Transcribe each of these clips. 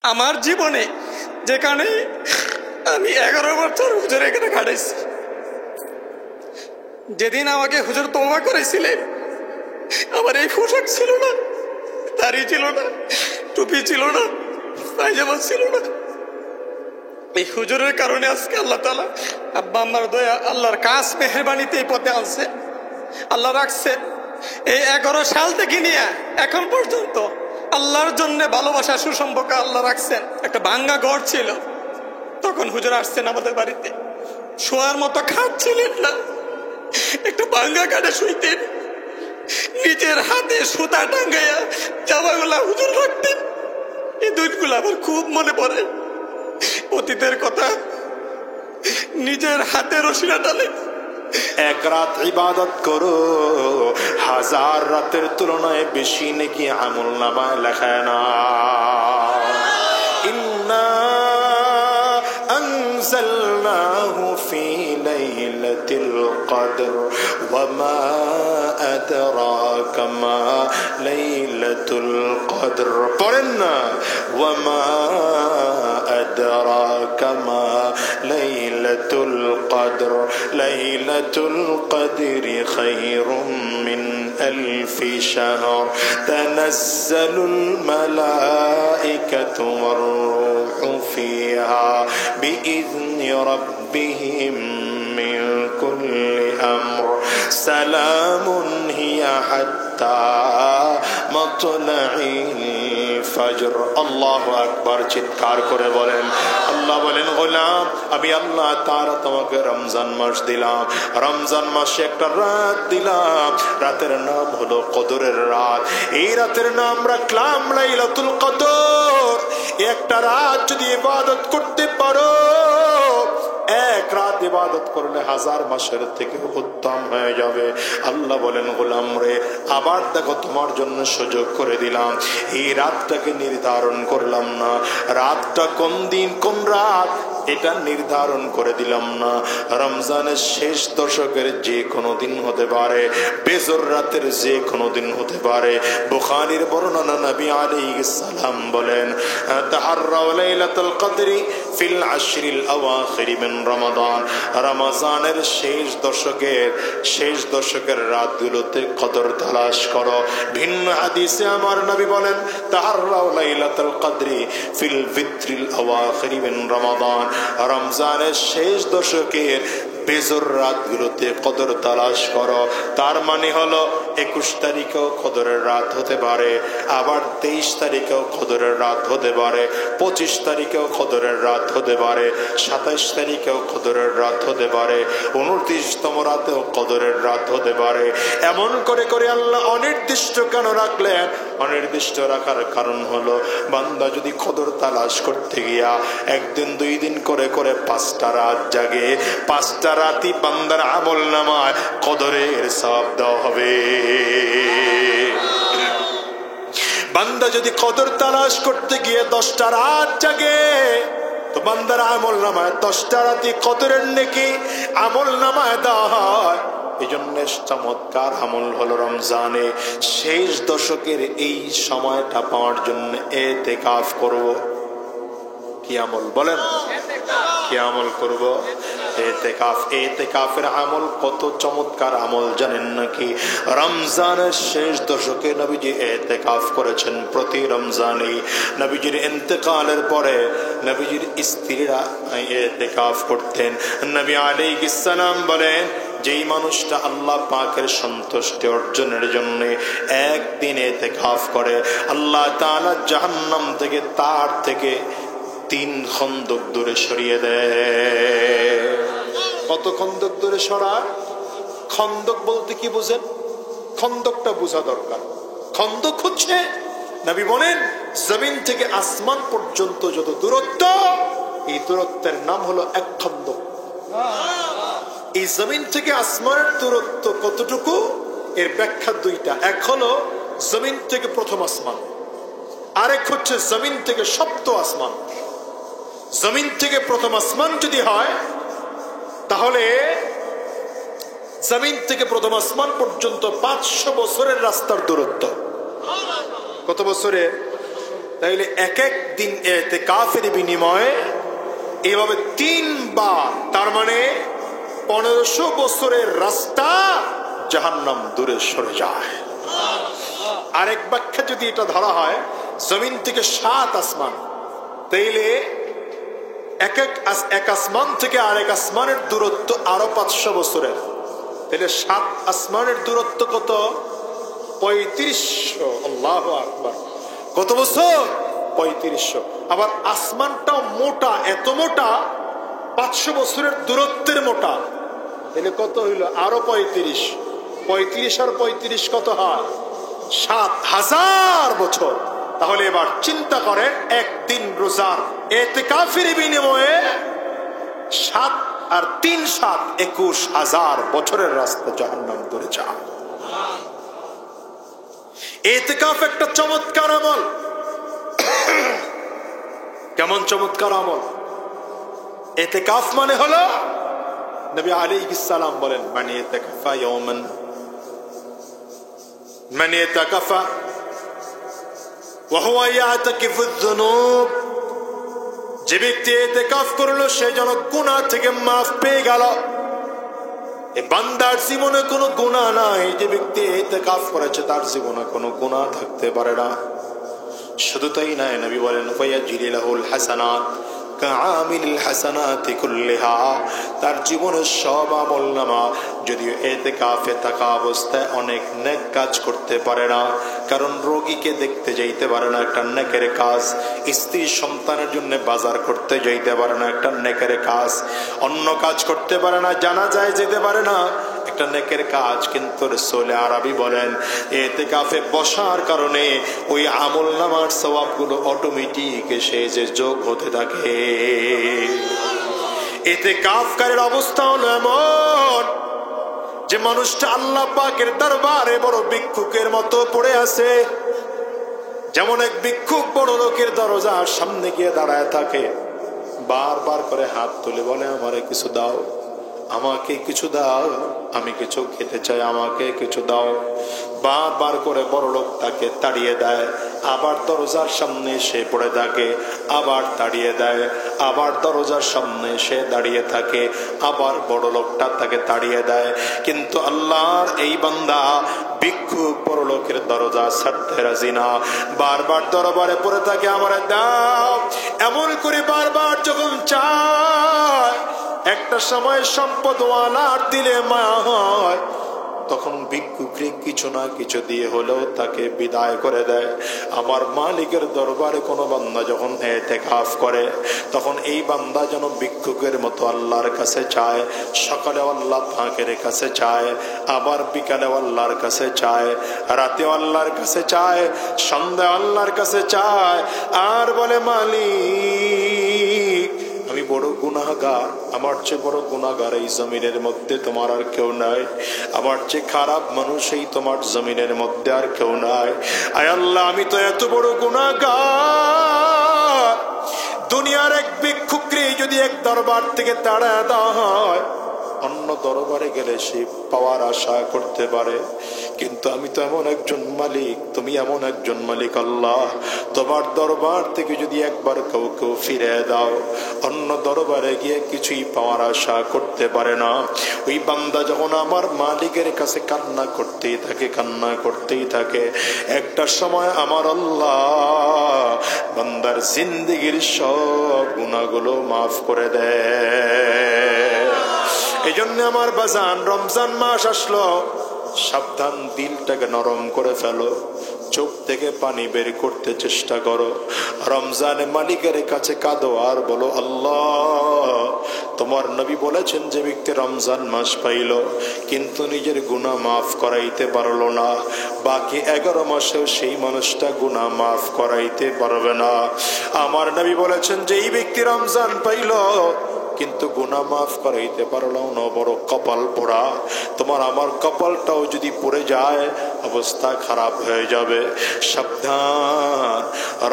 আমার জীবনে যেখানে আমি 11 বছর হুজুর এখানে কাটাইছি, যেদিন আমাকে হুজুর তওবা করেছিলেন আমার এই পোশাক ছিল না, দাড়ি ছিল না, টুপি ছিল না, পায়জামা ছিল না। এই হুজুরের কারণে আজকে আল্লাহ তাআলা আব্বা আম্মার দয়া, আল্লাহর কাজ মেহেরবানিতে এই পথে আনছে, আল্লাহ রাখছে। এই 11 সাল থেকে নিয়ে এখন পর্যন্ত আল্লাহর জন্য ভালোবাসা সুসম্পর্ক আল্লাহ রাখছেন। একটা ভাঙ্গা ঘর ছিল, তখন হুজুর আসছেন আমাদের বাড়িতে, শোয়ার মতো খাট ছিলেন না, একটা ভাঙ্গা কাঠে শুইতেন, নিজের হাতে সুতা টাঙ্গাইয়া জামাগুলা হুজুর রাখতেন। এই দিনগুলো আমার খুব মনে পড়ে, অতীতের কথা। নিজের হাতে রশিরা টানে। এক রাত ইবাদত করো, 1000 রাতের তুলনায় বেশি নাকি আমল নামায় লেখায় না। ইন্না আনজালনাহু ফি লাইলাতিল কদর ওয়া মা আদরাকা মা লাইলাতুল কদর। পড়েন না, ওয়া মা আদরাকা মা লাইলাতুল কদর লাইলাতুল কদরি খায়রুম মিন আলফি শাহর তানাজ্জালুল মালাইকাতু ওয়ার রূহু ফিহা বিইذনি রাব্বিহিম মিন কুল্লি আমর সালামুন হিয়া হাত্তা মাতলাইল ফজর। আল্লাহু আকবার। চিৎকার করে বলেন। আল্লাহ বলেন, গোলাম আমি আল্লাহ তাআলা তোমাকে রমজান মাস দিলাম, রমজান মাসে একটা রাত দিলাম, রাতের নাম হলো কদরের রাত। এই রাতের নাম রাখলাম লাইলাতুল কদর। একটা রাত যদি ইবাদত করতে পারো, এক রাত ইবাদত করলে 1000 মাসের থেকে উত্তম হয়ে যাবে। আল্লাহ বলেন, গোলাম রে আবার দেখো তোমার জন্য সুযোগ করে দিলাম, এই রাতটাকে নির্ধারণ করলাম না, রাতটা কোন দিন কোন রাত এটা নির্ধারণ করে দিলাম না। রমজানের শেষ দশকের যে কোনো দিন হতে পারে, বেজর রাতের যে কোনো দিন হতে পারে। বুখারীর বর্ণনা, নবী আলাইহিস সালাম বলেন, তাহাররাউ লাইলাতুল কদরি ফিল আশরিল আওয়াখির মিন রমাদান। রমজানের শেষ দশকের রাতগুলোতে কদর তালাশ করো। ভিন্ন হাদিসে আমার নবী বলেন, তাহাররাউ লাইলাতুল কদরি ফিল ভিত্রিল আওয়াখির মিন রমাদান। রমজানের শেষ দশকের বেজর রাতগুলোতে কদর তালাশ করো। তার মানে হলো 21 তারিখেও কদরের রাত হতে পারে, আবার 23 তারিখেও কদরের রাত হতে পারে, 25 তারিখেও কদরের রাত হতে পারে, 27 তারিখেও কদরের রাত হতে পারে, 29তম রাতেও কদরের রাত হতে পারে। এমন করে করে আল্লাহ অনির্দিষ্ট কেন রাখলেন? অনির্দিষ্ট রাখার কারণ হলো, বান্দা যদি কদর তালাশ করতে গিয়া একদিন 2 দিন করে করে 5টা রাত জাগে, 5টা রাতই বান্দার আমল নামায় কদরের সওয়াব দেওয়া হবে। বান্দা যদি কদর তালাশ করতে গিয়ে 10টা রাত জাগে, তো বান্দার আমল নামায় 10টা রাতই কদরের নেকি আমল নামায় দেওয়া হয়। এই জন্য চমৎকার আমল হলো রমজানে শেষ দশকের এই সময়টা পাওয়ার জন্য এতেকাফ করব। কি আমল বলেন? কি আমল করব? এতেকাফ। এতেকাফের আমল কত চমৎকার আমল জানেন নাকি? রমজানের শেষ দশকে নবীজি এতেকাফ করেছেন। প্রতি রমজানে নবীজির ইন্তেকালের পরে নবীজির স্ত্রীরা এতেকাফ করতেন। নবী আলাইহিস সালাম বলেন, যেই মানুষটা আল্লাহ পাকের সন্তুষ্টি অর্জনের জন্য একদিন এতেকাফ করে, আল্লাহ তাআলা জাহান্নাম থেকে তার থেকে 3 খন্দক দূরে সরিয়ে দেয়। কত খন্দক দূরে সরায়? খন্দক বলতে কি বুঝেন? খন্দকটা বোঝা দরকার। খন্দক হচ্ছে, নবী বলেন, জমিন থেকে আসমান পর্যন্ত যত দূরত্ব, এই দূরত্বের নাম হলো এক খন্দক। এই জমিন থেকে আসমানের দূরত্ব কতটুকু, এর ব্যাখ্যা 2টা। এক হলো জমিন থেকে প্রথম আসমান, আরেক হচ্ছে জমিন থেকে 7ম আসমান। জমিন থেকে প্রথম আসমান যদি হয়, তাহলে জমিন থেকে প্রথম আসমান পর্যন্ত 500 বছরের রাস্তার দূরত্ব। কত বছরের? তাইলে এক এক দিন ইতিকাফের বিনিময়ে এইভাবে 3 বার, তার মানে 1500 বছরের রাস্তা জাহান্নাম দূরে সরে যায়। আরেক ব্যাখ্যা যদি এটা ধরা হয় জমিন থেকে 7 আসমান, তাইলে এক আসমান থেকে আরেক আসমানের দূরত্ব আরো 500 বছরের, তাহলে 7 আসমানের দূরত্ব কত? 3500। আল্লাহু আকবার। কত বছর? 3500। আবার আসমানটাও মোটা, এত মোটা 500 বছরের দূরত্বের মোটা, তাহলে কত হইল? আরো 35। 35 আর 35 কত হয়? 7000 বছর। তাহলে এবার চিন্তা করেন, একদিন রোজার ইতিকাফের বিনিময়ে 7 আর 3 7 21000 বছরের রাস্তা জাহান্নাম দূরে যায়। ইতিকাফ একটা চমৎকার আমল। কেমন চমৎকার আমল? ইতিকাফ মানে হলো, নবী আলাইহিস সালাম বলেন, মান ইতাকাফা ইয়াওমান, মান ইতাকাফা ওয়া হুয়া ইয়াতাকিফু যুনুব, যে ব্যক্তি ইতিকাফ করলো সে যেন গুনাহ থেকে মাফ পেয়ে গেল। এই বান্দার জীবনে কোনো গুনাহ নাই, যে ব্যক্তি ইতিকাফ করেছে তার জীবনে কোনো গুনাহ থাকতে পারে না। শুধু তাই নয়, নবী বলেন ফায়াজিলাহুল হাসানাত কাআমিল হাসানাতি কুল্লিহা, তার জীবনের সব আমলনামা, যদিও ইতিকাফে থাকা অবস্থায় অনেক নেক কাজ করতে পারে না, কারণ রোগীকে দেখতে যাইতে পারে না, একটা নেকের কাজ। স্ত্রী সন্তানের জন্য বাজার করতে যাইতে পারে না, একটা নেকের কাজ। অন্য কাজ করতে পারে না, জানাজায় যেতে পারে না, একটা নেকের কাজ। কিন্তু রাসূল আরবি বলেন ইতিকাফে বসার কারণে ওই আমলনামার সওয়াবগুলো অটোমেটিক এসে যে যোগ হতে থাকে। ইতিকাফকারীর অবস্থা হলো এমন যে মানুষটা আল্লাহ পাকের দরবারে বড় ভিক্ষুকের মতো পড়ে আছে। যেমন এক ভিক্ষুক বড় লোকের দরজার সামনে গিয়ে দাঁড়ায় থাকে, বারবার করে হাত তুলে বলে, আমারে কিছু দাও, আমাকে কিছু দাও, আমি কিছু খেতে চাই, আমাকে কিছু দাও। বারবার করে বড় লোক তাকে তাড়িয়ে দেয়, আবার দরজার সামনে সে পড়ে থাকে, আবার তাড়িয়ে দেয়, আবার দরজার সামনে সে দাঁড়িয়ে থাকে, আবার বড় লোকটা তাকে তাড়িয়ে দেয়। কিন্তু আল্লাহর এই বান্দা ভিক্ষুক বড় লোকের দরজা ছাড়তে রাজি না, বারবার দরবারে পড়ে থাকে, আমারে দাও। এমন করে বারবার যখন চায়, একটা সময় সম্পদওয়ালার দিলে মায়া হয়, তখন ভিক্ষুককে কিছু না কিছু দিয়ে হলেও তাকে বিদায় করে দেয়। আমার মালিকের দরবারে কোনো বান্দা যখন ইতিকাফ করে, তখন এই বান্দা যেন ভিক্ষুকের মতো আল্লাহর কাছে চায়। সকালে আল্লাহ পাকের কাছে চায়, আবার বিকালে আল্লাহর কাছে চায়, রাতে আল্লাহর কাছে চায়, সন্ধ্যা আল্লাহর কাছে চায়, আর বলে, মালিক আমি বড় গুনাহগার, আমার চেয়ে বড় গুনাহগার এই জমিনের মধ্যে তোমার আর কেউ নাই, আমার চেয়ে খারাপ মানুষ এই তোমার জমিনের মধ্যে আর কেউ নাই। আয় আল্লাহ, আমি তো এত বড় গুনাহগার, দুনিয়ার এক ভিক্ষুককে যদি এক দরবার থেকে তাড়া দেওয়া হয়, অন্য দরবারে গেলে সে পাওয়ার আশা করতে পারে, কিন্তু আমি তো এমন একজন মালিক, তুমি এমন একজন মালিক আল্লাহ, তোমার দরবার থেকে যদি একবার কাউকে ফিরে দাও, অন্য দরবারে গিয়ে কিছুই পাওয়ার আশা করতে পারে না। ওই বান্দা যখন আমার মালিকের কাছে কান্না করতেই থাকে, কান্না করতেই থাকে, একটা সময় আমার আল্লাহ বান্দার জিন্দেগির সব গুনাহগুলো মাফ করে দেয়। এই জন্য আমার বাজান, রমজান মাস আসলো, সাবধান, দিলটাকে নরম করে ফেলো, চোখ থেকে পানি বের করতে চেষ্টা করো, রমজানে মালিকের কাছে কাঁদো আর বলো, আল্লাহ তোমার নবী বলেছেন যে ব্যক্তি রমজান মাস পাইল কিন্তু নিজের গুনাহ মাফ করাইতে পারলো না, বাকি 11 মাসেও সেই মানুষটা গুনাহ মাফ করাইতে পারবে না। আমার নবী বলেছেন যে এই ব্যক্তি রমজান পাইল কিন্তু গুনাহ মাফ করাইতে পারলো না, বড় কপাল পোড়া। তোমার আমার কপালটাও যদি পড়ে যায়, অবস্থা খারাপ হয়ে যাবে। সাবধান,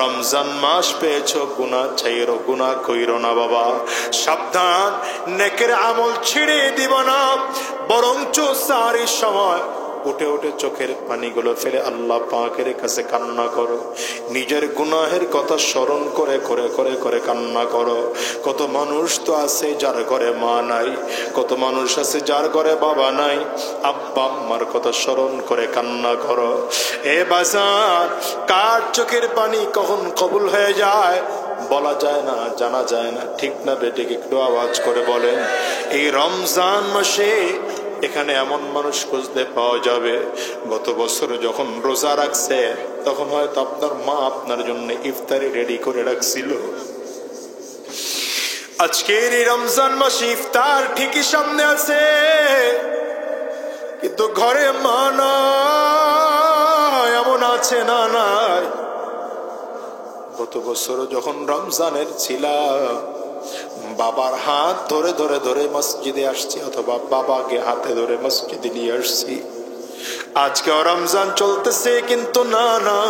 রমজান মাস পেয়েছো, গুনাহ ছাইরো, গুনাহ কইরো না বাবা। সাবধান, নেকের আমল ছেড়ে দিব না, বরঞ্চ সারির সময় উঠে উঠে চোখের পানিগুলো ফেলে আল্লাহ পাকের কাছে কান্না করো, নিজের গুনাহের কথা স্মরণ করে করে করে করে কান্না করো। কত মানুষ তো আছে যার ঘরে মা নাই, কত মানুষ আছে যার ঘরে বাবা নাই, আব্বা আম্মার কথা স্মরণ করে কান্না করো। এ বাজার, কার চোখের পানি কখন কবুল হয়ে যায় বলা যায় না, জানা যায় না, ঠিক না বেঠিক একটু আওয়াজ করে বলেন। এই রমজান মাসে এখানে এমন মানুষ খুঁজতে পাওয়া যাবে গত বছর যখন রোজা রাখছে তখন হয়তো আপনার মা আপনার জন্য ইফতারি রেডি করে রাখছিল। আজকের এই রমজান মাসে ইফতার ঠিকই সামনে আছে, কিন্তু ঘরে মা নাই, এমন আছে না নাই। গত বছর যখন রমজানের ছিলাম বাবার হাত ধরে ধরে ধরে মসজিদে আসছি, অথবা বাবাকে হাতে ধরে মসজিদে নিয়ে আসছি। আজকে রমজান চলতেছে কিন্তু না না,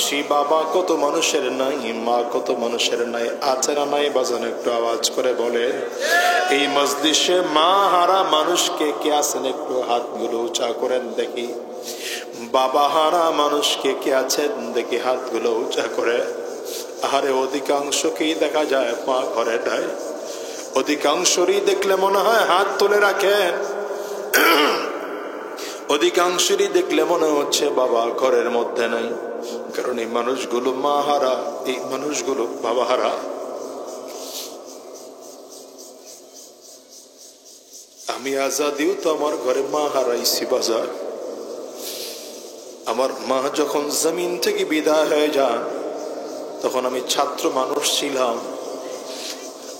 সে বাবা কত মানুষের নাই, মা কত মানুষের নাই, আছে না নাই বাজান একটু আওয়াজ করে বলে। এই মজলিসে মা হারা মানুষকে কে আছেন একটু হাতগুলো উঁচা করেন দেখি। বাবা হারা মানুষকে কে আছেন দেখি হাতগুলো উঁচা করে। আরে অধিকাংশকেই দেখা যায় মা ঘরে নাই, অধিকাংশরই দেখলে মনে হয় হাত তুলে রাখেন, অধিকাংশরই দেখলে মনে হচ্ছে বাবা ঘরের মধ্যে নাই। কারণ এই মানুষগুলো মা হারা, এই মানুষগুলো বাবা হারা। আমি আজাদিও তো আমার ঘরে মা হারাইছি বাজার। আমার মা যখন জমিন থেকে বিদায় হয়ে যান তখন আমি ছাত্র মানুষ ছিলাম।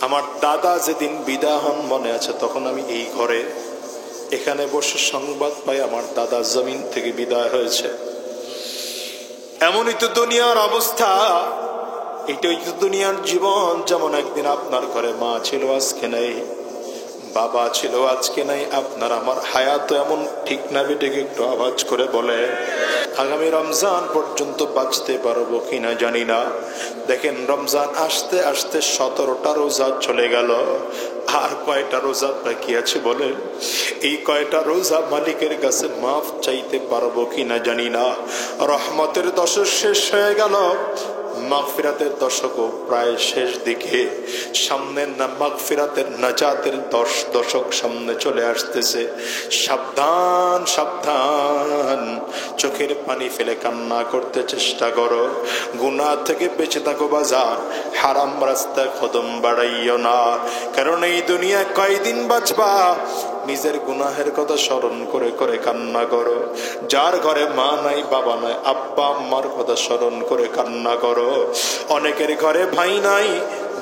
আমার দাদা যেদিন বিদায় হন মনে আছে, তখন আমি এই ঘরে এখানে বসে সংবাদ পাই আমার দাদা জমিন থেকে বিদায় হয়েছে। এমনই তো দুনিয়ার অবস্থা, এটাই তো দুনিয়ার জীবন। যেমন একদিন আপনার ঘরে মা ছিল আজকে নাই, বাবা ছিল আজকে নাই, আপনার আমার হায়াত এমন, ঠিক না বেটে একটু আওয়াজ করে বলে। আগামী রমজান পর্যন্ত বাঁচতে পারবো কিনা জানি না। দেখেন রমজান আসতে আসতে 17টা রোজা চলে গেল, আর কয়টা রোজা বাকি আছে বলেন? এই কয়টা রোজা মালিকের কাছে মাফ চাইতে পারবো কিনা জানি না। রহমতের দশক শেষ হয়ে গেল, মাগফিরাতের দশকও প্রায় শেষ দিকে। সামনে না মাগফিরাতের নাজাতের দশক সামনে চলে আসতেছে। সাবধান সাবধান, চোখের পানি ফেলে কান্না করতে চেষ্টা করো, গুনাহ থেকে বেঁচে থাকো বাজার, হারাম রাস্তায় কদম বাড়াইও না। কারণ এই দুনিয়া কয়দিন বাঁচবা, নিজের গুনাহের কথা স্মরণ করে করে কান্না করো। যার ঘরে মা নাই, বাবা নাই, আব্বা আম্মার কথা স্মরণ করে কান্না করো। অনেকের ঘরে ভাই নাই,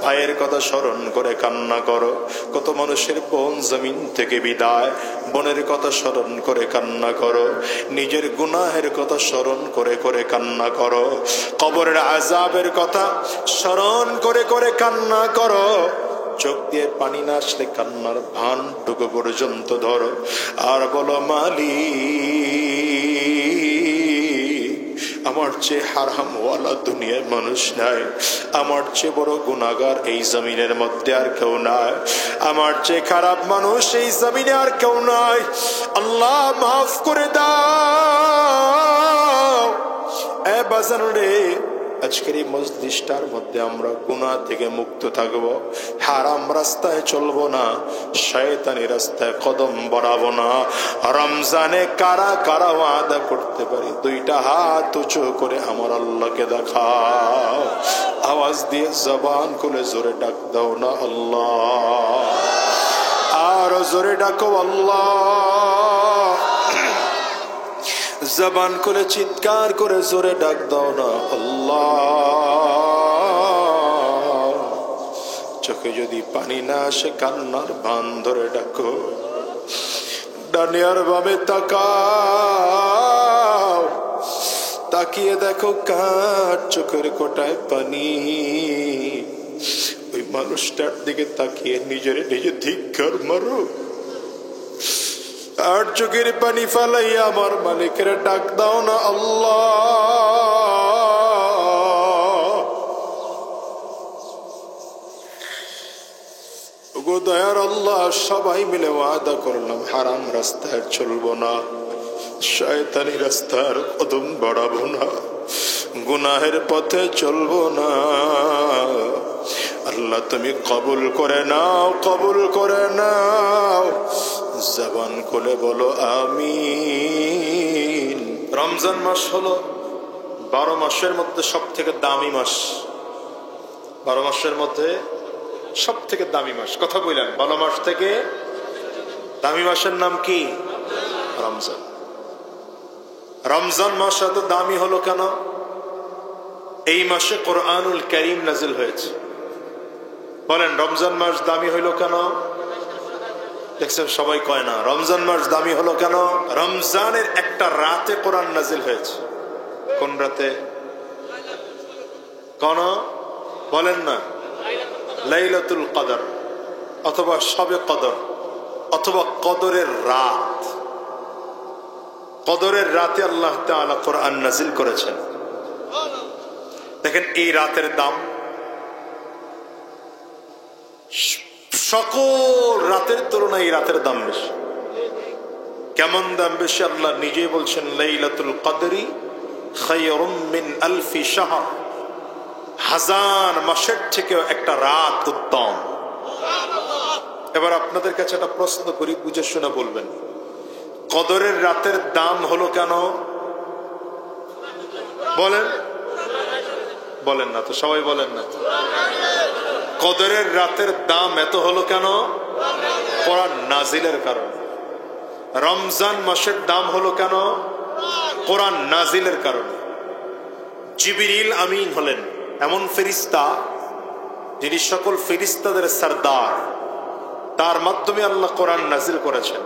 ভাইয়ের কথা স্মরণ করে কান্না করো। কত মানুষের বোন জমিন থেকে বিদায়, বোনের কথা স্মরণ করে কান্না করো। নিজের গুনাহের কথা স্মরণ করে করে কান্না করো। কবরের আযাবের কথা স্মরণ করে করে কান্না করো। চোখ দিয়ে পানি না আসলে কান্নার ভান টুকু পর্যন্ত ধরো, আর বলো মালিক, আমার চেয়ে হারামওয়ালা দুনিয়ায় মানুষ নাই, আমার চেয়ে বড় গুনাহগার এই জমিনের মধ্যে আর কেউ নাই, আমার চেয়ে খারাপ মানুষ এই জমিনে আর কেউ নাই। আল্লাহ মাফ করে দাও। এ বাজান রে, আজকের এই মজলিসটার মধ্যে আমরা গুনাহ থেকে মুক্ত থাকবো, হারাম রাস্তায় চলবো না, শয়তানি রাস্তায় কদম বাড়াবো না। রমজানে কারা কারা ওয়াদা করতে পারি? দুইটা হাত উঁচু করে আমার আল্লাহকে দেখাও, আওয়াজ দিয়ে জবান খুলে জোরে ডাক দাও না আল্লাহ, আর জোরে ডাকো আল্লাহ। জবান খুলে চিৎকার করে জোরে ডাক দাও না আল্লাহ। চোখে যদি পানি না আসে কান্নার ভান ধরে ডাকো। ডানে আর বামে তাকাও, তাকিয়ে দেখো কার চোখের কোটায় পানি। ওই মানুষটার দিকে তাকিয়ে নিজের নিজে ধিক্কার মারো, আর চোখের পানি ফালাইয়া আমার মালিকের ডাক দাও না আল্লাহ। ওগো দয়ার আল্লাহ, সবাই মিলে ওয়াদা করলাম হারাম রাস্তায় চলবো না, শয়তানি রাস্তার কদম বাড়াবো না, গুনাহের পথে চলবো না। আল্লাহ তুমি কবুল করে নাও, কবুল করে নাও। জবান খুলে বলো আমিন। রমজান মাস হলো 12 মাসের মধ্যে সব থেকে দামি মাস। 12 মাসের মধ্যে সব থেকে দামি মাস। কথা বললেন, 12 মাস থেকে দামি মাসের নাম কি? রমজান। রমজান মাস এত দামি হলো কেন? এই মাসে কোরআনুল কারীম নাজিল হয়েছে। বলেন রমজান মাস দামি হইল কেন? দেখছেন সবাই কয় না। রমজান মাস দামি হলো কেন? রমজানের একটা রাতে কোরআন নাজিল হয়েছে। কোন রাতে? কোন বলেন না? লাইলাতুল কদর অথবা শবে কদর অথবা কদরের রাত। কদরের রাতে আল্লাহ তাআলা কোরআন নাজিল করেছেন। দেখেন এই রাতের দাম সকল রাতের তুলনায় এই রাতের দাম বেশি। কেমন দাম বেশি? আল্লাহ নিজেই বলছেন লাইলাতুল কদরি খায়রুম মিন আলফি শাহর, 1000 মাসের থেকেও একটা রাত উত্তম। এবার আপনাদের কাছে একটা প্রশ্ন করি, বুঝে শুনে বলবেন। কদরের রাতের দাম হলো কেন? বলেন, বলেন না তো, সবাই বলেন না তো। কদরের রাতের দাম এত হলো কেন? কোরআন নাজিলের কারণে। রমজান মাসের দাম হলো কেন? কোরআন নাজিলের কারণে। জিবরিল আমিন হলেন এমন ফেরেশতা যিনি সকল ফেরেশতাদের সরদার, তার মাধ্যমে আল্লাহ কোরআন নাজিল করেছেন।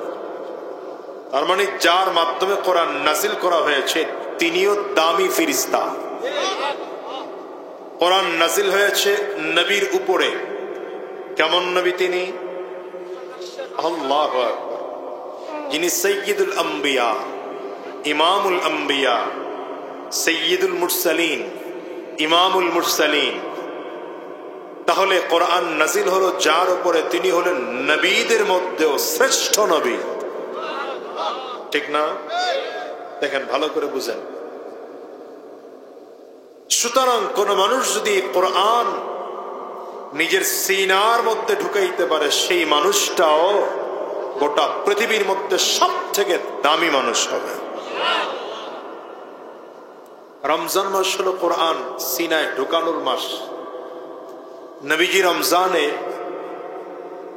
তার মানে যার মাধ্যমে কোরআন নাজিল করা হয়েছে তিনিও দামি ফেরেশতা। কোরআন নাজিল হয়েছে নবীর উপরে। কেমন নবী তিনি? আল্লাহু আকবার। যিনি সাইয়্যিদুল আম্বিয়া, ইমামুল আম্বিয়া, সাইয়্যিদুল মুরসালিন, ইমামুল মুরসালিন। তাহলে কোরআন নাজিল হলো যার উপরে, তিনি হলেন নবীদের মধ্যেও শ্রেষ্ঠ নবী। ঠিক না? দেখেন ভালো করে বুঝেন। সুতরাং কোন মানুষ যদি কোরআন নিজের সিনার মধ্যে ঢুকাইতে পারে, সেই মানুষটাও গোটা পৃথিবীর মধ্যে সব থেকে দামি মানুষ হবে। রমজান মাস হলো কোরআন সিনায় ঢুকানোর মাস। নবীজি রমজানে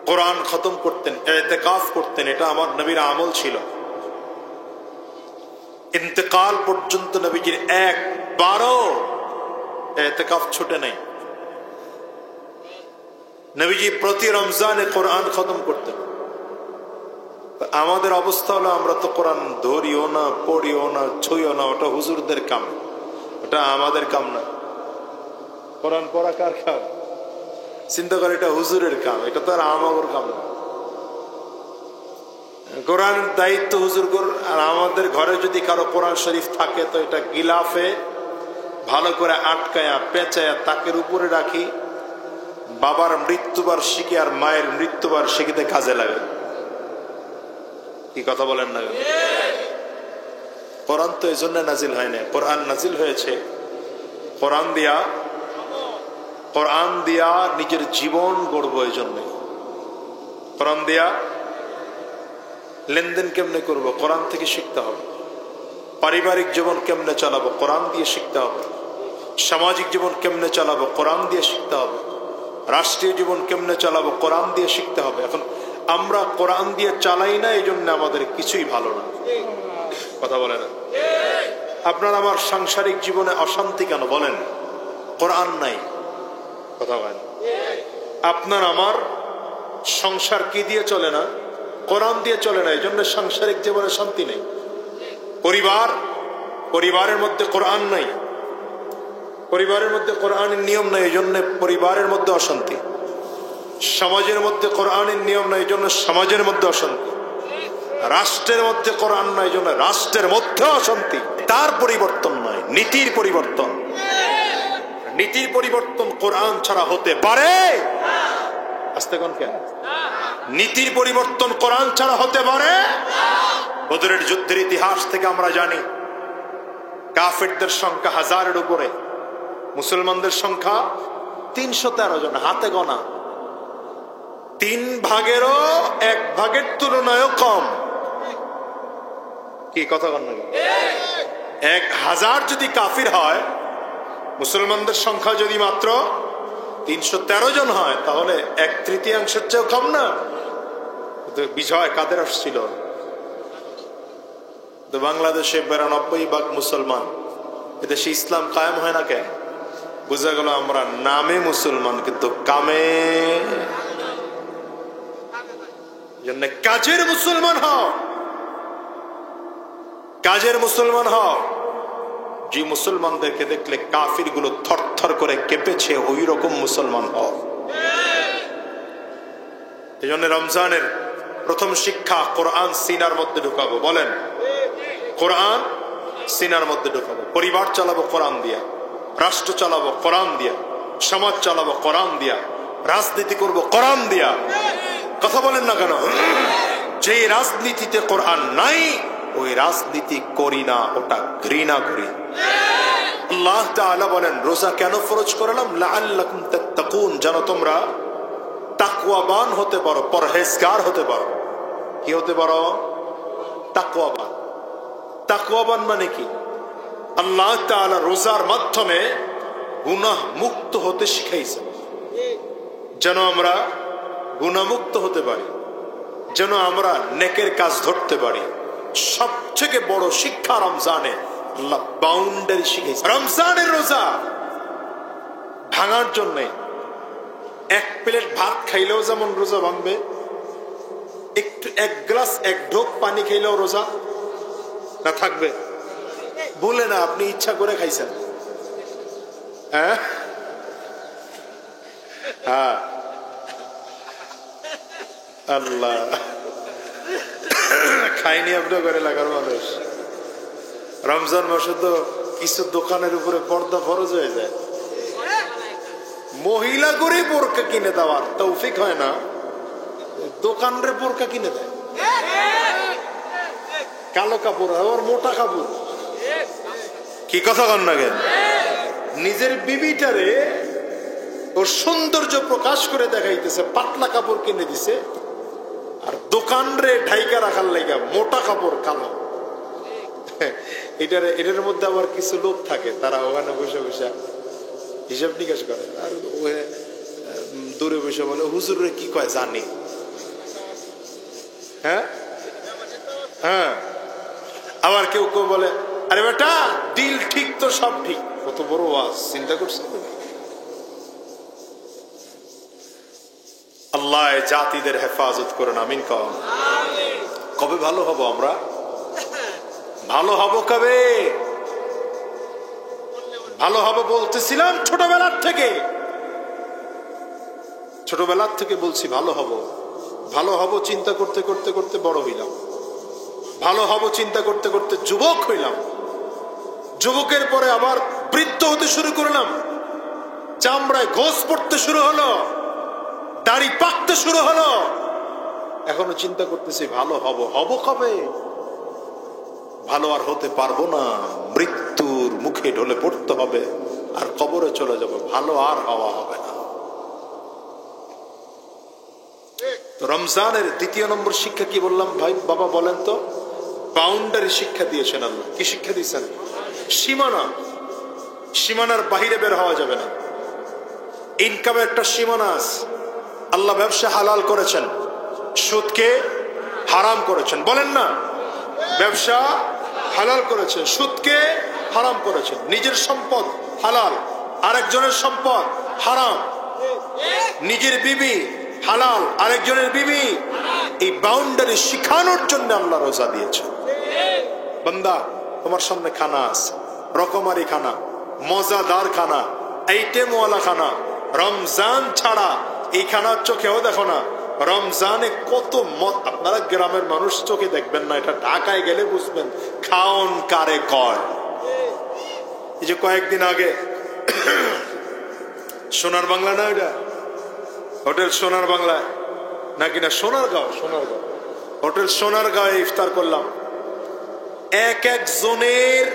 কোরআন খতম করতেন, ইতিকাফ করতেন। এটা আমার নবীর আমল ছিল। ইন্তেকাল পর্যন্ত নবীজির একবারও ইতিকাফ ছুটে নাই। নবীজি প্রতি রমজানে কোরআন খতম করতেন। আমাদের অবস্থা হলো আমরা তো কোরআন ধরিও না, পড়িও না, ছুঁইও না। ওটা হুজুরদের কাম, ওটা আমাদের কাম না। কোরআন পড়া কার কাম? চিন্তা করে, এটা হুজুরের কাম, এটা তো আর আমাদের কাম না। কোরআনের দায়িত্ব হুজুর। আর আমাদের ঘরে যদি কারো কোরআন শরীফ থাকে তো এটা গিলাফে ভালো করে আটকায়া পেঁচায়া তাকের উপরে রাখি। বাবার মৃত্যুবার্ষিকী আর মায়ের মৃত্যুবার্ষিকীতে কাজে লাগে। কি কথা বলেন না? কোরআন তো এই জন্য নাজিল হয় না। কোরআন নাজিল হয়েছে কোরআন দিয়া নিজের জীবন গড়বো। এই জন্য কোরআন দিয়া লেনদেন কেমনে করবো, কোরআন থেকে শিখতে হবে। পারিবারিক জীবন কেমনে চালাবো, কোরআন দিয়ে শিখতে হবে। সামাজিক জীবন কেমনে চালাবো, কোরআন দিয়ে শিখতে হবে। রাষ্ট্রীয় জীবন কেমনে চালাবো, কোরআন দিয়ে শিখতে হবে। এখন আমরা কোরআন দিয়ে চালাই না, এই জন্য আমাদের কিছুই ভালো না। কথা বলে না? আপনার আমার সাংসারিক জীবনে অশান্তি কেন বলেন? কোরআন নাই। কথা বলেন। আপনার আমার সংসার কি দিয়ে চলে না? কোরআন দিয়ে চলে না। এই জন্য সাংসারিক জীবনে শান্তি নেই। পরিবারের মধ্যে কোরআন নাই, পরিবারের মধ্যে কোরআনের নিয়ম নাই, এই জন্য পরিবারের মধ্যে অশান্তি। সমাজের মধ্যে কোরআনের নিয়ম নাই, এই জন্য সমাজের মধ্যে অশান্তি। রাষ্ট্রের মধ্যে কোরআন নাই, এই জন্য রাষ্ট্রের মধ্যে অশান্তি। তার পরিবর্তন নয়, নীতির পরিবর্তন। নীতির পরিবর্তন কোরআন ছাড়া হতে পারে? আস্তে কোন কেন? নীতির পরিবর্তন কোরআন ছাড়া হতে পারে? বদরের যুদ্ধের ইতিহাস থেকে আমরা জানি কাফেরদের সংখ্যা 1000-এর উপরে, মুসলমানদের সংখ্যা 313 জন, হাতে গোনা। 3 ভাগেরও 1 ভাগের তুলনায়ও কম। কি কথা বল না? 1000 যদি কাফির হয়, মুসলমানদের সংখ্যা যদি মাত্র 313 জন হয়, তাহলে 1/3 চেয়েও কম না? বিজয় কাদের আসছিল? তো বাংলাদেশে 92% মুসলমান, এদেশে ইসলাম কায়েম হয় না কেন? বুঝা গেল আমরা নামে মুসলমান কিন্তু কামে জন্য কাজের মুসলমান হও, কাজের মুসলমান হও। যে মুসলমানদেরকে দেখলে কাফির গুলো থরথর করে কেঁপেছে, ওই রকম মুসলমান হও। এই জন্য রমজানের প্রথম শিক্ষা কোরআন সিনার মধ্যে ঢুকাবো। বলেন, কোরআন সিনার মধ্যে ঢুকাবো। পরিবার চালাবো কোরআন দিয়া, রাষ্ট্র চালাবো কোরআন দিয়া, সমাজ চালাবো কোরআন দিয়া, রাজনীতি করব কোরআন দিয়া। কথা বলেন না কেন? যে রাজনীতিতে কোরআন নাই, ওই রাজনীতি করি না, ওটা ঘৃণা করি। আল্লাহ তাআলা বলেন, রোজা কেন ফরজ করলাম? লাআল্লাকুম তাত্তাকুন, যেন তোমরা তাকওয়াবান হতে পারো, পরহেজগার হতে পারো। কি হতে পারো? তাকওয়াবান। তাকওয়াবান মানে কি? আল্লাহ তাআলা রোজার মাধ্যমে গুনাহ মুক্ত হতে শিখাইছেন, যেন আমরা গুনাহমুক্ত হতে পারি, যেন আমরা নেকের কাজ ধরতে পারি। সবথেকে বড় শিক্ষা রমজানে আল্লাহ বাউন্ডারি শিখাইছে। রমজানের রোজা ভাঙার জন্য 1 প্লেট ভাত খাইলেও যেমন রোজা ভাঙবে, একটু 1 গ্লাস 1 ঢোক পানি খাইলেও রোজা না থাকবে? বলে না, আপনি ইচ্ছা করে খাইছেন। হ্যাঁ, আল্লাহ খাইনি আপনার ঘরে লাগার মানুষ। রমজান মাসে তো কিছু দোকানের উপরে পর্দা ফরজ হয়ে যায়। মহিলা করে বোরকা কিনে দেওয়ার তৌফিক হয় না, দোকানরে বোরকা কিনে দেয়। কালো কাপড়, আবার মোটা কাপড়। কি কথা কন না কেন? নিজের বিবিটারে ওর সৌন্দর্য প্রকাশ করে দেখাইতেছে, পাতলা কাপড় কিনে দিছে, আর দোকান রে ঢাইকা রাখার লাইগা মোটা কাপড় কালো। এটার মধ্যে আবার কিছু লোক থাকে, তারা ওখানে বসে বসে হিসাব নিকাশ করে, আর দূরে বসে বলে, হুজুরে কি কয় জানি। হ্যাঁ হ্যাঁ, আবার কেউ কেউ বলে, আরে বেটা দিল ঠিক তো সব ঠিক। কত বড় ওয়াজ, চিন্তা করছে। আল্লাহ জাতিদের হেফাজত করেন, আমিন কও। কবে ভালো হব আমরা? ভালো হব কবে? ভালো হব বলতেছিলাম ছোটবেলার থেকে, ছোটবেলার থেকে বলছি ভালো হব, ভালো হব চিন্তা করতে করতে করতে বড় হইলাম, ভালো হব চিন্তা করতে করতে যুবক হইলাম, যুবকের পরে আবার বৃদ্ধ হতে শুরু করলাম, চামড়ায় ঘোষ পড়তে শুরু হলো, দাড়ি পাকতে শুরু হলো। এখনো চিন্তা করতেছি ভালো হব। হব কবে? ভালো আর হতে পারবো না, মৃত্যুর মুখে ঢলে পড়তে হবে, আর কবরে চলে যাব, ভালো আর হওয়া হবে না। তো রমজানের 2 নম্বর শিক্ষা কি বললাম ভাই? বাবা বলেন তো। বাউন্ডারি শিক্ষা দিয়েছেন আল্লাহ। কি শিক্ষা দিয়েছেন? সীমানা। সীমানার বাহিরে বের হওয়া যাবে না। ইনকামের একটা সীমানা আছে। আল্লাহ ব্যবসা হালাল করেছেন, সুদকে হারাম করেছেন। বলেন না, ব্যবসা হালাল করেছেন, সুদকে হারাম করেছেন। নিজের সম্পদ হালাল, আরেকজনের সম্পদ হারাম। নিজের বিবি হালাল, আরেকজনের বিবি। এই বাউন্ডারি শিখানোর জন্য আল্লাহ রোজা দিয়েছে। বান্দা, তোমার সামনে খানা আছে, রকমারি খানা, মজাদার খানা, আইটেমওয়ালা খানা। রমজান ছাড়া এই খানার চোখেও দেখো না। রমজানে কত মত, আপনারা গ্রামের মানুষ চোখে দেখবেন না, এটা ঢাকায় গেলে বুঝবেন খাওন কারে কয়। এই যে কয়েকদিন আগে সোনার বাংলা, না এটা হোটেল সোনার বাংলায় নাকি না সোনারগাঁও, সোনারগাঁও হোটেল সোনারগাঁয়ে ইফতার করলাম। এক একজনের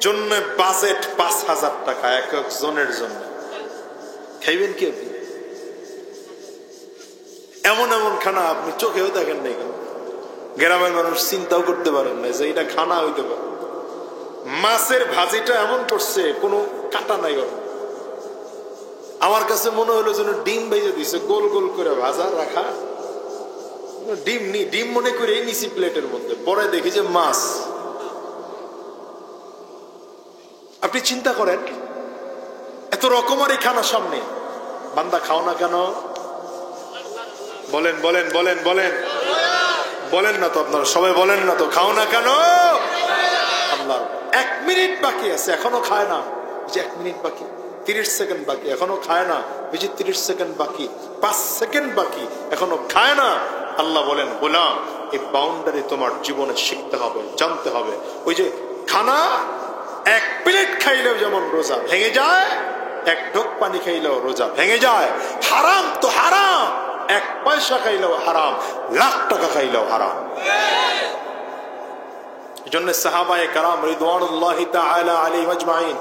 জন্য বাজেট 5,000 টাকা, এক একজনের জন্য। খাইবেন কি আপনি? এমন এমন খানা আপনি চোখেও দেখেন নাই, কেন গ্রামের মানুষ চিন্তাও করতে পারেন না যে এটা খানা হইতে পারে। মাছের ভাজিটা এমন করছে, কোনো কাটা নাই। আমার কাছে মনে হলো যেন ডিম ভেজে দিছে, গোল গোল করে ভাজা রাখা। ডিম নি, ডিম মনে করে নিছি প্লেটের মধ্যে, পরে দেখি যে মাছ। আপনি চিন্তা করেন, এত রকমারি খানা সামনে, বান্দা খাও না কেন? বলেন বলেন বলেন বলেন বলেন না তো, আপনারা সবাই বলেন না তো, খাও না কেন? আল্লাহ 1 মিনিট বাকি আছে, এখনো খায় না। যে 1 মিনিট বাকি, 30 সেকেন্ড বাকি, এখনো খায় না। ওই যে 30 সেকেন্ড বাকি, 5 সেকেন্ড বাকি, এখনো খায় না। আল্লাহ বলেন, গোলাম, এই বাউন্ডারি তোমার জীবনে শিখতে হবে, জানতে হবে। ওই যে খানা 1 প্লেট খাইলেও যেমন রোজা ভেঙে যায়, 1 ঢোক পানি খাইলেও রোজা ভেঙে যায়। হারাম তো হারাম, 1 পয়সা খাইলেও হারাম, লাখ টাকা খাইলেও হারাম। এজন্য সাহাবায়ে কেরাম রিদওয়ানুল্লাহি তাআলা আলাইহিম আজমাইন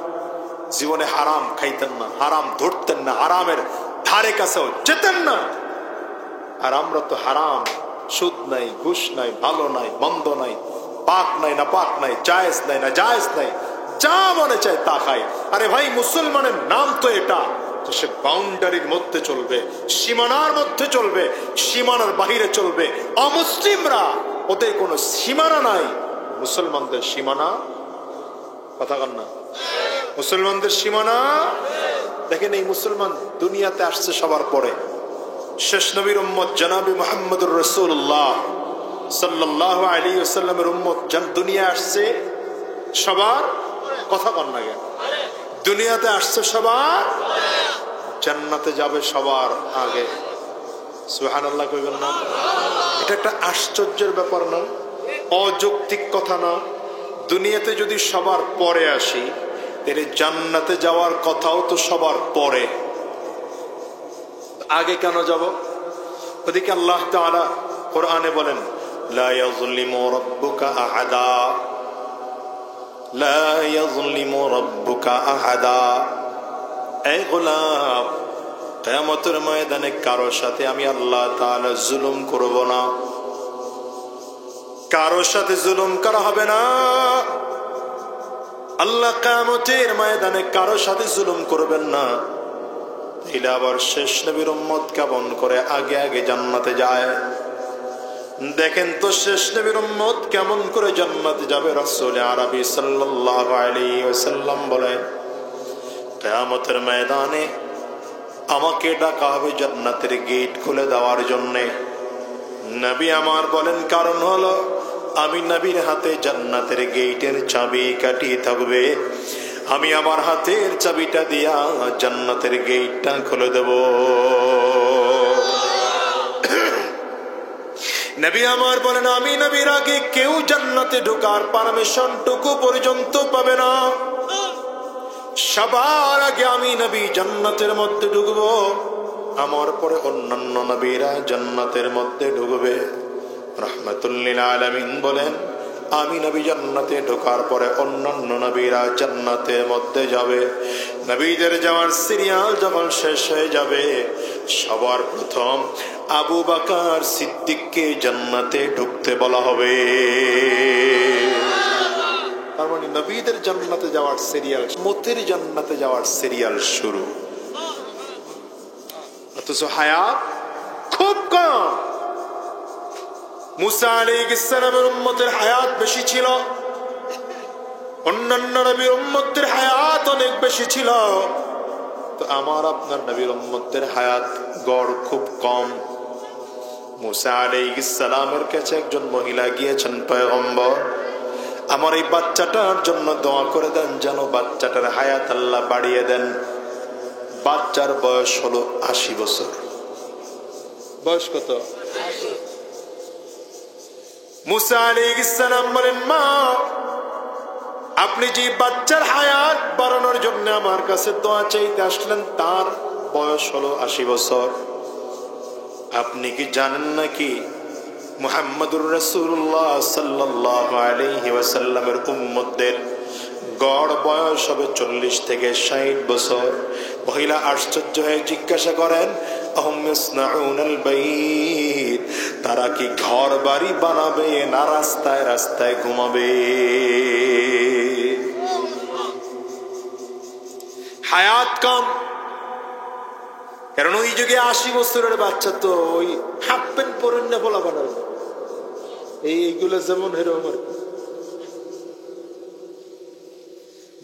জীবনে হারাম খাইতেন না, হারাম ধরতেন না, হারামের ধারে কাছেও যেতেন না। আর আমরা তো হারাম, সুদ নাই, ঘুষ নাই, ভালো নাই, মন্দ নাই, পাক নাই না পাক নাই, জায়েজ নাই না জায়েজ নাই, যা মনে চায় তা খাই। আরে ভাই, মুসলমানের নাম তো এটা, সে বাউন্ডারির মধ্যে চলবে, সীমানার মধ্যে চলবে, সীমানার বাহিরে চলবে। অমুসলিমরা, ওদের কোনো সীমানা নাই। মুসলমানদের সীমানা, কথা কন না, মুসলমানদের সীমানা। দেখেন, এই মুসলমান দুনিয়াতে আসছে সবার পরে। শেষ নবীর উম্মত জনাবে মুহাম্মদুর রাসূলুল্লাহ সাল্লাল্লাহু আলাইহি ওয়াসাল্লামের উম্মত দুনিয়া আসছে সবার, কথা কন না, দুনিয়াতে আসছে সবার, জান্নাতে যাবে সবার আগে। সুবহানাল্লাহ কইবেন না? এটা একটা আশ্চর্যের ব্যাপার না? অযৌক্তিক কথা না? দুনিয়াতে যদি সবার পরে আসি, তাহলে জান্নাতে যাওয়ার কথাও তো সবার পরে, আগে কেন যাব? ওদিকে আল্লাহ তাআলা কোরআনে বলেন, লা ইয়াযলিমু রাব্বুকা আহাদা, লা ইয়াযলিমু রাব্বুকা আহাদা। এই গোলাম, কিয়ামতের ময়দানে কারো সাথে আমি আল্লাহ তাআলা জুলুম করব না, কারো সাথে জুলুম করা হবে না। আল্লাহ কিয়ামতের ময়দানে কারো সাথে জুলুম করবেন না। তাইলে আবার শেষ নবীর উম্মত কেমন করে আগে আগে জান্নাতে যায়? দেখেন তো শেষ নবীর উম্মত কেমন করে জান্নাতে যাবে। রাসূল আরবি সাল্লাল্লাহু আলাইহি ওয়াসাল্লাম বলেন, কিয়ামতের ময়দানে আমাকে ডাকা হবে জান্নাতের গেট খুলে দেওয়ার জন্য। নবী আমার বলেন, কারণ হলো আমি নবীর হাতে জান্নাতের গেটের চাবি কাটি থাকবে। আমি আমার হাতের চাবিটা দিয়া জান্নাতের গেটটা খুলে দেব। নবী আমার বলেন, আমি নবীর আগে কেউ জান্নাতে ঢোকার পারমিশন টুকু পর্যন্ত পাবে না। সবার আগে আমি নবী জান্নাতের মধ্যে ঢুকবো, আমার পরে অন্যান্য নবীরা জান্নাতের মধ্যে ঢুকবে। রাহমাতুল লিল আলামিন বলেন, আমি নবী জান্নাতে ঢোকার পরে অন্যান্য নবীরা জান্নাতের মধ্যে যাবে। নবীদের যাওয়ার সিরিয়াল যখন শেষ হয়ে যাবে, সবার প্রথম আবু বকর সিদ্দিককে জান্নাতে ঢুকতে বলা হবে। তার মানে নবীদের জান্নাতে যাওয়ার সিরিয়াল, উম্মতের জান্নাতে যাওয়ার সিরিয়াল শুরু। অথচ হায়াত খুব কম। মুসা আলাইহিস সালামের উম্মতের হায়াত বেশি ছিল, অন্যান্য নবীর উম্মতের হায়াত অনেক বেশি ছিল। তো আমার আপনার নবীর উম্মতের হায়াত গড় খুব কম। মুসা আলাইহিস সালামের কাছে একজন মহিলা গিয়েছেন, পয়গম্বর, আমার এই বাচ্চাটার জন্য দোয়া করে দেন, যেন বাচ্চাটার হায়াত আল্লাহ বাড়িয়ে দেন। বাচ্চার বয়স হলো 80 বছর। বয়স কত? মুসা আলাইহিস সালাম বলেন, মা, আপনি যে বাচ্চার হায়াত বাড়ানোর জন্য আমার কাছে দোয়া চাইতে আসলেন, তার বয়স হলো 80 বছর। আপনি কি জানেন নাকি মুহাম্মদুর রাসূলুল্লাহ সাল্লাল্লাহু আলাইহি ওয়াসাল্লামের উম্মতদের গড় বয়স হবে 40 থেকে 60 বছর। মহিলা আশ্চর্য হয়ে জিজ্ঞাসা করেন, আহুম ইয়াসনাউনাল বাইত, তারা কি ঘর বাড়ি বানাবে না রাস্তায় রাস্তায় ঘুমাবে? হায়াত কম, কারণ ওই যুগে 80 বছরের বাচ্চা তো ওই হাফ প্যান্ট পরেন না বলা বানাবে, এইগুলো যেমন এরকম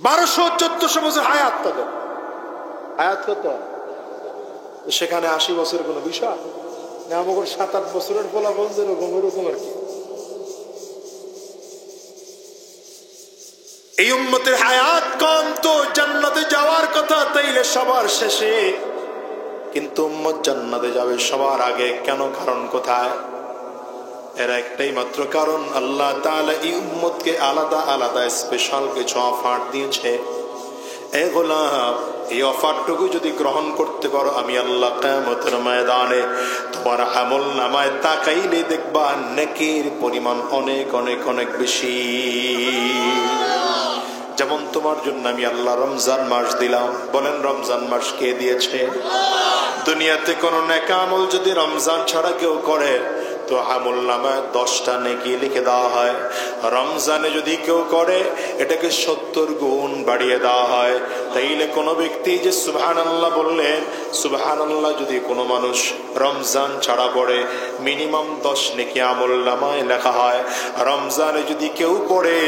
1200-1400 বছর হায়াত তাদের। হায়াত কত? সেখানে 80 বছরের কোন বিষয় না, আমাদের 7-8 বছরের বলা বন্ধ এরকম ওরকম আর কি। এই উম্মতের হায়াত কম, তো জান্নাতে যাওয়ার কথা তাইলে সবার শেষে, কিন্তু উম্মত জান্নাতে যাবে সবার আগে কেন? কারণ কোথায়? এর একটাই মাত্র কারণ, আল্লাহ তাআলা এই উম্মতকে আলাদা আলাদা স্পেশাল কিছু অফার দিয়েছে। এ গোলাম, এই অফারটুকু যদি গ্রহণ করতে পারো, আমি আল্লাহ কিয়ামতের ময়দানে তোমার আমল নামায় তাকাইলে দেখবা নেকির পরিমাণ অনেক অনেক অনেক বেশি। যেমন তোমার জন্য আমি আল্লাহ রমজান মাস দিলাম। বলেন রমজান মাস কে দিয়েছে? দুনিয়াতে কোন নেক আমল যদি রমজান ছাড়া কেউ করে তো আমল নামায় 10টা নেকি লিখে দেওয়া হয়। রমজানে যদি কেউ করে এটাকে 70 গুণ বাড়িয়ে দেওয়া হয়। তাইলে কোনো ব্যক্তি যে সুবহানাল্লাহ বললেন, সুবহানাল্লাহ যদি কোনো মানুষ রমজান ছাড়া পড়ে মিনিমাম 10 নেকি আমল নামায় লেখা হয়। রমজানে যদি কেউ পড়ে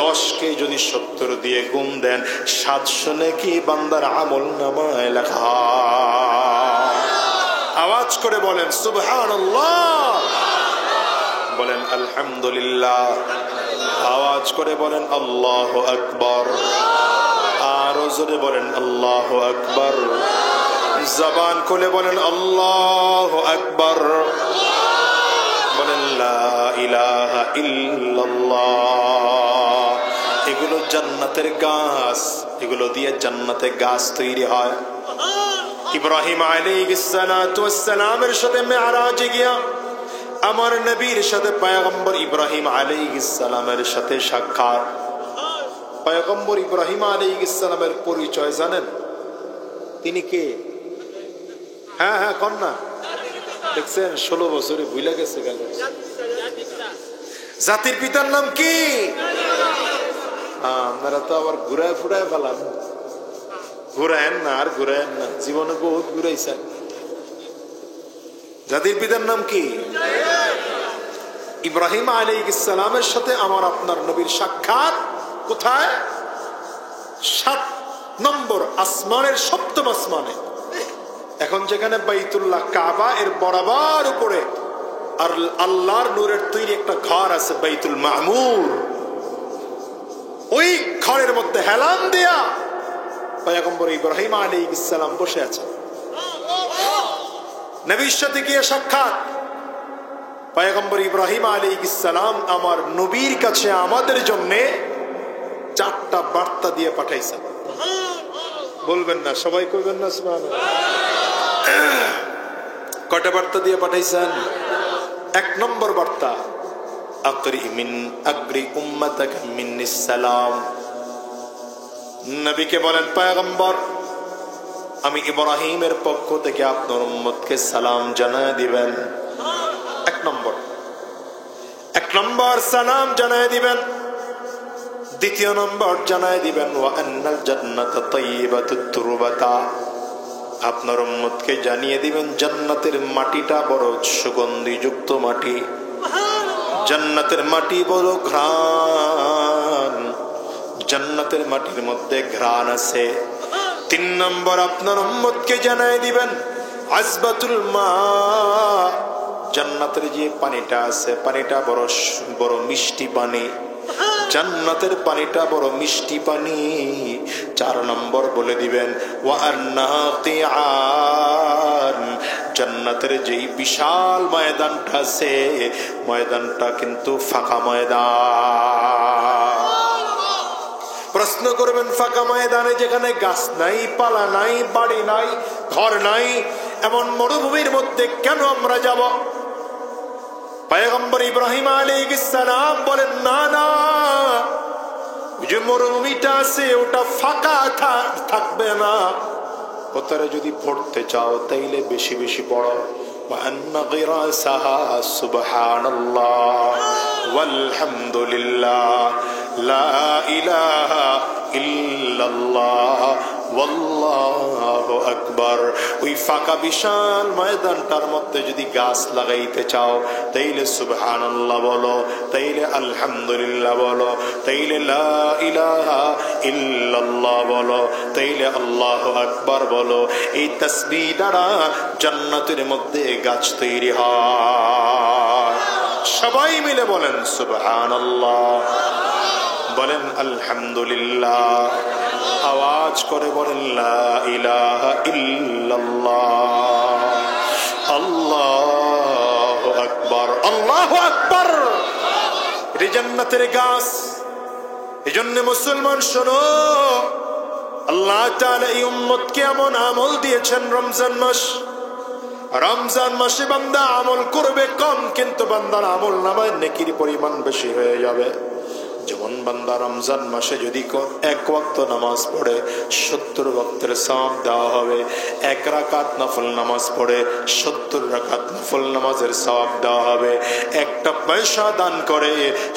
10কে যদি 70 দিয়ে গুণ দেন 700 নেকি বান্দার আমল নামায় লেখা হয়। আওয়াজ করে বলেন সুবহানাল্লাহ, বলেন আলহামদুলিল্লাহ, আওয়াজ করে বলেন আল্লাহু আকবার, আরো জোরে বলেন আল্লাহু আকবার, জবান খুলে বলেন আল্লাহু আকবার, বলেন লা ইলাহা ইল্লাল্লাহ। এগুলো জান্নাতের গাছ, এগুলো দিয়ে জান্নাতে গাছ তৈরি হয়। ইব্রাহিম আলাইহিস সালাতু ওয়াস সালামের সাথে মেরাজে গিয়া আমার নবীর সাথে পয়গম্বর ইব্রাহিম আলাইহিস সালামের সাথে সাক্ষাৎ। পয়গম্বর ইব্রাহিম আলাইহিস সালামের পরিচয় জানেন? তিনি কে? হ্যাঁ হ্যাঁ কন্যা দেখছেন 16 বছরে ভুলে গেছে গেল। জাতির পিতার নাম কি? আপনারা তো আবার ঘুরায় ফুরায় ফেলান। ঘুরায়েন না, আর ঘুরায়েন না, জীবনে বহুত ঘুরাইছেন। জাতির পিতার নাম কি? ইব্রাহিম আলাইহিস সালামের সাথে আমার আপনার নবীর সাক্ষাৎ কোথায়? 7 নম্বর আসমানের 7ম আসমানে। এখন যেখানে বাইতুল্লাহ কাবা এর বরাবর উপরে আর আল্লাহর নূরের তৈরি একটা ঘর আছে বাইতুল মামুর, ওই ঘরের মধ্যে হেলান দেয়া পয়গম্বর ইব্রাহিম আলাইহিস সালাম বসে আছেন। নবীর সাথে গিয়ে সাক্ষাৎ। পয়গম্বর ইব্রাহিম আলাইহিস সালাম আমার নবীর কাছে আমাদের জন্য 4টা বার্তা দিয়ে পাঠাইছেন। বলবেন না, সবাই কইবেন না সুবহানাল্লাহ। কয়টা বার্তা দিয়ে পাঠাইছেন? 1 নম্বর বার্তা, আগ্রি উম্মাতাকা মিন্নিস সালাম। নবীকে বলেন পয়গম্বর আমি ইব্রাহিমের পক্ষ থেকে আপনার উম্মতকে সালাম জানায় দিবেন। 1 নম্বর সালাম জানায় দিবেন। 2 নম্বর জানায় দিবেন ওয়া আন্নাল জান্নাতা তাইয়্যিবাতুত তুরবাতা। আপনার উম্মতকে জানিয়ে দিবেন জান্নাতের মাটিটা বড় সুগন্ধিযুক্ত মাটি, জান্নাতের মাটি বড় ঘ্রাণ, জান্নাতের মাটির মধ্যে ঘ্রাণ আছে। 3 নম্বর আপনার উম্মতকে জানায় দিবেন আযবাতুল মা, জান্নাতের যে পানিটা আছে পানিটা বড় বড় মিষ্টি পানি, জান্নাতের পানিটা বড় মিষ্টি পানি। 4 নম্বর বলে দিবেন ওয়া আন্নাকিআন, জান্নাতের যেই বিশাল ময়দানটা আছে ময়দানটা কিন্তু ফাঁকা ময়দান। প্রশ্ন করবেন ফাঁকা ময়দানে যেখানে গাছ নাই, পালা নাই, বাড়ি নাই, ঘর নাই, এমন মরুভূমির মধ্যে কেন আমরা যাব? পয়গম্বর ইব্রাহিম আলাইহিস সালাম বলেন, না না, যে মরুভূমিটা আছে ওটা ফাঁকা থাকবে না, ওটারে যদি ভরতে চাও তাইলে বেশি বেশি পড়ো ওয়ান্না গিরাসাহা সুবহানাল্লাহ ওয়ালহামদুলিল্লাহ লা ইলাহা ইল্লাল্লাহ ওয়াল্লাহু আকবার। ওই ফাঁকা বিশাল ময়দানটার মধ্যে যদি গাছ লাগাইতে চাও তাইলে সুবহানাল্লাহ বলো, তাইলে আলহামদুলিল্লাহ বলো, তাইলে লা ইলাহা ইল্লাল্লাহ বলো, তাইলে আল্লাহু আকবার বলো। এই তাসবিহ দ্বারা জান্নাতের মধ্যে গাছ তৈরি হয়। সবাই মিলে বলেন সুবহানাল্লাহ, বলেন আলহামদুলিল্লাহ, আওয়াজ করে বলেন লা ইলাহা ইল্লাল্লাহ, আল্লাহু আকবার, আল্লাহু আকবার। এটি জান্নাতের গাছ। এজন্য মুসলমান শোনো, আল্লাহ তাআলা এই উম্মতকে এমন আমল দিয়েছেন, রমজান মাস, রমজান মাসে বান্দা আমল করবে কম, কিন্তু বান্দার আমল নামায় নেকির পরিমাণ বেশি হয়ে যাবে। যেমন বান্দা রমজান মাসে যদি এক ওয়াক্ত নামাজ পড়ে 70 ওয়াক্তের সওয়াব দেওয়া হবে। এক রাকাত নফল নামাজ পড়ে 70 রাকাত নফল নামাজের সওয়াব দেওয়া হবে। একটা পয়সা দান করে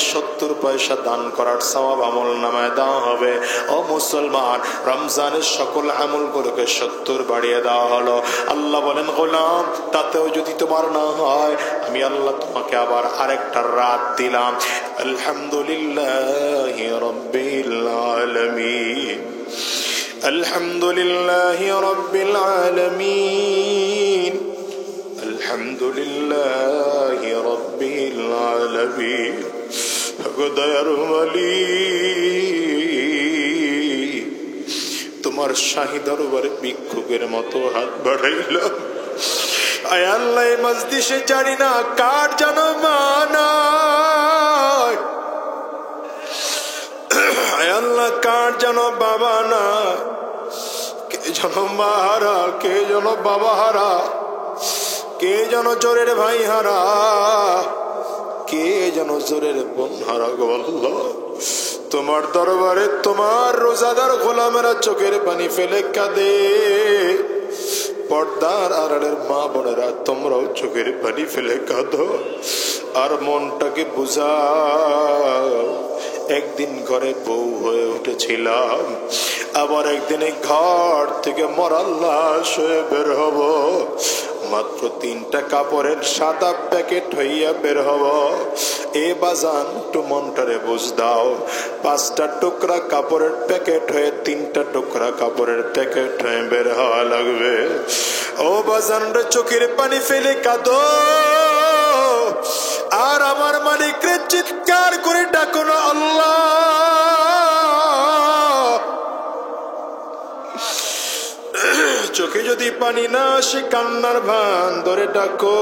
70 পয়সা দান করার সওয়াব আমল নামায় দেওয়া হবে। ও মুসলমান, রমজানের সকল আমলগুলোকে 70 বাড়িয়ে দেওয়া হলো। আল্লাহ বলেন, গোলাম, তাতেও যদি তোমার না হয়, আমি আল্লাহ তোমাকে আবার আরেকটা রাত দিলাম। আলহামদুলিল্লাহ রব্বিল আলামিন, আলহামদুলিল্লাহ রব্বিল আলামিন, আলহামদুলিল্লাহ রব্বিল আলামিন। দয়ার মালিক, তোমার শাহী দরবারে ভিক্ষুকের মতো হাত বাড়াইলাম। আয় আল্লাহ, মজলিসে জানি না কার যেন মানা, আল্লাহ কার যেন বাবা না, কে যেন মা হারা, কে যেন বাবা হারা, কে যেন জোরের ভাই হারা, কে যেন জোরের বোন হারা। গো আল্লাহ, তোমার দরবারে তোমার রোজাদার গোলামেরা চোখের পানি ফেলে কাঁদে। পর্দার আড়ালের মা বোনেরা, তোমরাও চোখের পানি ফেলে কাঁদো আর মনটাকে বুঝাও। একদিন ঘরে বউ হয়ে উঠেছিলাম, আবার একদিন ঘর থেকে মরার লাশ হয়ে বের হব। মাত্র 3টা কাপড়ের সাদা প্যাকেট হইয়া বের হব। এ বাজান, একটু মনটারে বুঝ দাও। 5টা টুকরা কাপড়ের প্যাকেট হয়ে 3টা টুকরা কাপড়ের প্যাকেট হয়ে বের হওয়া লাগবে। ও বাজান রে, চোখের পানি ফেলে কাঁদো আর আমার মালিকরে চিৎকার করে ডাকো না, আল্লাহ। চোখে যদি পানি না আসে, কান্নার ভান ধরে ডাকো,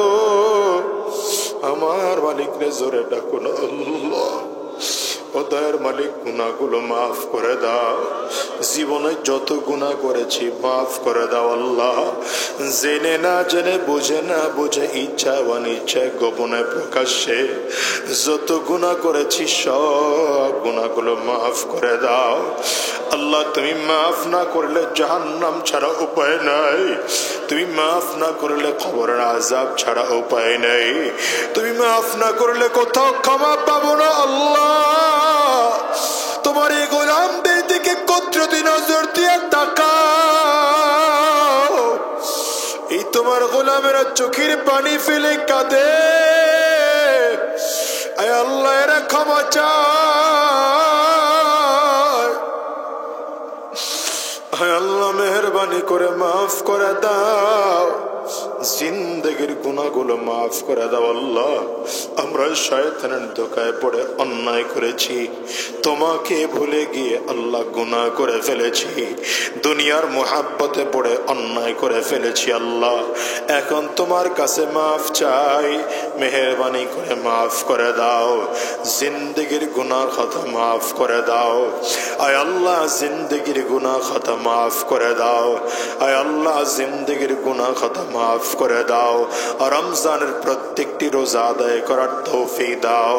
আমার মালিকরে জোরে ডাকো না, আল্লাহ। ও দয়ার মালিক, গুনাহগুলো মাফ করে দাও। জীবনে যত গুনাহ করেছি মাফ করে দাও আল্লাহ। জেনে না জেনে, বুঝে না বুঝে, ইচ্ছা অনিচ্ছায়, গোপনে প্রকাশ্যে যত গুনাহ করেছি সব গুনাহগুলো মাফ করে দাও আল্লাহ। তুমি মাফ না করলে জাহান্নাম ছাড়া উপায় নাই, তুমি মাফ না করলে কবরের আযাব ছাড়া উপায় নাই, তুমি মাফ না করলে কোথাও ক্ষমা পাবো না আল্লাহ। তোমার এই গোলামদের দিকে কতদিন নজর দিয়ে তাকাও। এই তোমার গোলামেরা চোখের পানি ফেলে কাঁদে, আয় আল্লাহ, এরা ক্ষমা চায়। আয় আল্লাহ, মেহেরবানি করে মাফ করে দাও, জিন্দেগির গুনাহগুলো মাফ করে দাও আল্লাহ। আমরা শয়তানের ধোঁকায় পড়ে অন্যায় করেছি, তোমাকে ভুলে গিয়ে আল্লাহ গুনাহ করে ফেলেছি, দুনিয়ার মুহাব্বতে পড়ে অন্যায় করে ফেলেছি আল্লাহ। এখন তোমার কাছে মাফ চাই, মেহেরবানি করে মাফ করে দাও। জিন্দেগির গুনাহ খাতা মাফ করে দাও, আয় আল্লাহ। জিন্দেগির গুনাহ খাতা মাফ করে দাও, আয় আল্লাহ। জিন্দেগির গুনাহ খাতা মাফ করে দাও। রমজানের প্রত্যেকটি রোজা আদায় করার করার তৌফিক দাও।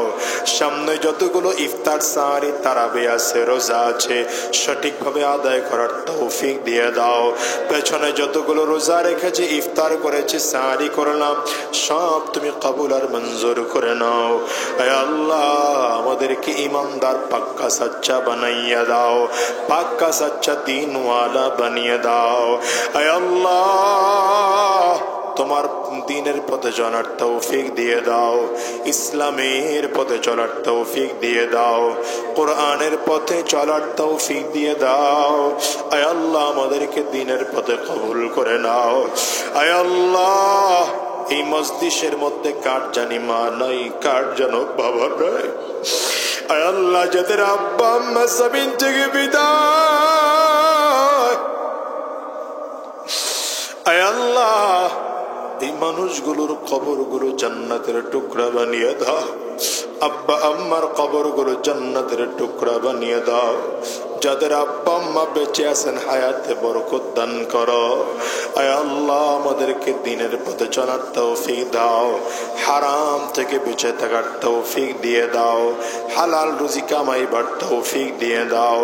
সামনে যতগুলো ইফতার সাহারি তারাবি আছে, রোজা আছে, সঠিকভাবে আদায় করার তৌফিক দিয়ে দাও। পেছনে যতগুলো রোজা রেখেছে, ইফতার করেছে, সাহারি করলাম, সব তুমি কবুল আর মঞ্জুর করে নাও। হে আল্লাহ, আমাদেরকে ইমানদার পাক্কা সচ্চা বানাইয়া দাও, পাক্কা সচ্চা দিনওয়ালা বানিয়ে দাও। হে আল্লাহ, তোমার দ্বীনের পথে চলার তৌফিক দিয়ে দাও, ইসলামের পথে চলার তৌফিক দিয়ে দাও, কোরআনের পথে চলার তৌফিক দিয়ে দাও। আয় আল্লাহ, আমাদেরকে দ্বীনের পথে কবুল করে নাও। আয় আল্লাহ, এই মজলিসের মধ্যে কার জানি মা নাই, কার যেন বাবা নাই। আয় আল্লাহ, যাদের আব্বা আম্মা জমিন থেকে বিদায়, আয় আল্লাহ, এই মানুষগুলোর কবরগুলো জান্নাতের টুকরা বানিয়ে দাও। আব্বা আম্মার কবরগুলো জান্নাতের টুকরা বানিয়ে দাও। যাদের আব্বা আম্মা বেঁচে আছেন, হায়াতে বরকত দান করো। আয় আল্লাহ, আমাদেরকে দ্বীনের পথে চলার তৌফিক দাও, হারাম থেকে বেঁচে থাকার তৌফিক দিয়ে দাও, হালাল রুজি কামাইবার তৌফিক দিয়ে দাও।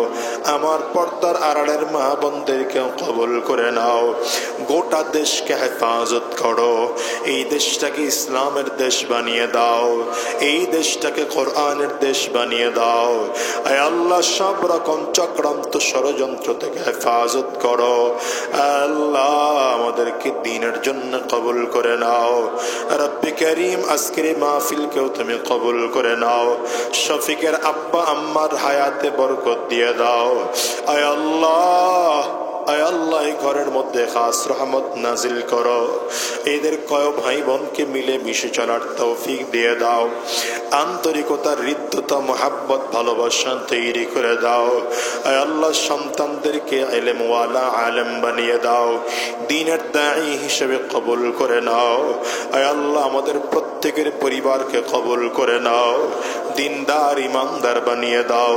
আমার পর্দার আড়ালের মা বোনদেরকে কবুল করে নাও। গোটা দেশকে হেফাজত করো। এই দেশটাকে ইসলামের দেশ বানিয়ে দাও, এই দেশটাকে কোরআনের দেশ বানিয়ে দাও। আয় আল্লাহ, সব রকম চক্রান্ত ষড়যন্ত্র থেকে হেফাজত করো। আল্লাহ, আমাদেরকে দ্বীনের জন্য কবুল করে নাও। রব্বে করিম, আজকের মাহফিলকেও তুমি কবুল করে নাও। শফিকের আব্বা আম্মার হায়াতে বরকত দিয়ে দাও। আয় আল্লাহ, আয় আল্লাহ, এই ঘরের মধ্যে খাস রহমত নাজিল করো। এদের কয় ভাই বোনকে মিলে মিশে চলার তৌফিক দিয়ে দাও। আন্তরিকতার, হৃদ্যতা, মোহাব্বত, ভালোবাসা তৈরি করে দাও। আয় আল্লাহ, সন্তানদেরকে ইলমওয়ালা আলেম বানিয়ে দাও, দ্বীনের দাঈ হিসেবে কবুল করে নাও। আয় আল্লাহ, আমাদের প্রত্যেকের পরিবারকে কবুল করে নাও, দিনদার ইমানদার বানিয়ে দাও।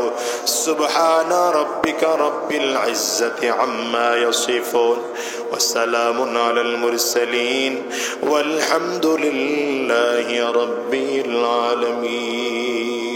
সুবহানা রাব্বিকা রাব্বিল ইজ্জাতি আম্মা ইয়াসিফুন ওয়া সালামুন আলাল মুরসালিন ওয়াল হামদুলিল্লাহি রাব্বিল আলামিন।